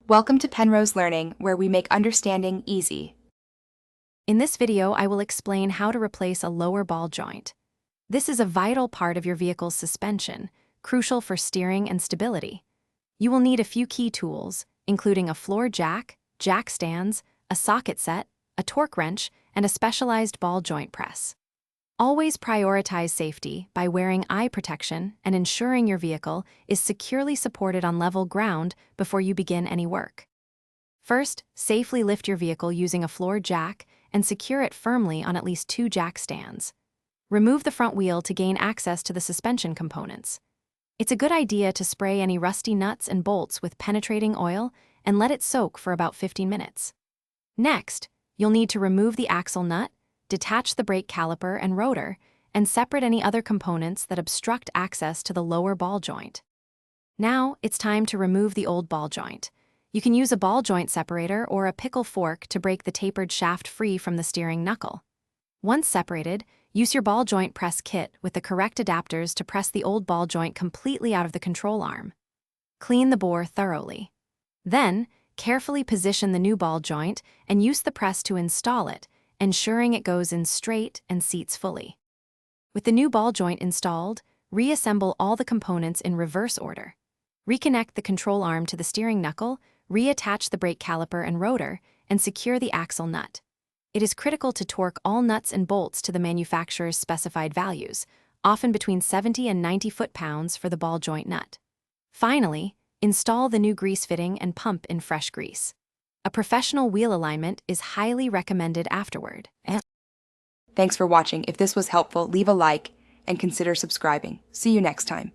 Welcome to Penrose Learning, where we make understanding easy. In this video, I will explain how to replace a lower ball joint. This is a vital part of your vehicle's suspension, crucial for steering and stability. You will need a few key tools, including a floor jack, jack stands, a socket set, a torque wrench, and a specialized ball joint press. Always prioritize safety by wearing eye protection and ensuring your vehicle is securely supported on level ground before you begin any work. First, safely lift your vehicle using a floor jack and secure it firmly on at least 2 jack stands. Remove the front wheel to gain access to the suspension components. It's a good idea to spray any rusty nuts and bolts with penetrating oil and let it soak for about 15 minutes. Next, you'll need to remove the axle nut, detach the brake caliper and rotor, and separate any other components that obstruct access to the lower ball joint. Now, it's time to remove the old ball joint. You can use a ball joint separator or a pickle fork to break the tapered shaft free from the steering knuckle. Once separated, use your ball joint press kit with the correct adapters to press the old ball joint completely out of the control arm. Clean the bore thoroughly. Then, carefully position the new ball joint and use the press to install it, ensuring it goes in straight and seats fully. With the new ball joint installed, reassemble all the components in reverse order. Reconnect the control arm to the steering knuckle, reattach the brake caliper and rotor, and secure the axle nut. It is critical to torque all nuts and bolts to the manufacturer's specified values, often between 70 and 90 foot-pounds for the ball joint nut. Finally, install the new grease fitting and pump in fresh grease. A professional wheel alignment is highly recommended afterward. Thanks for watching. If this was helpful, leave a like and consider subscribing. See you next time.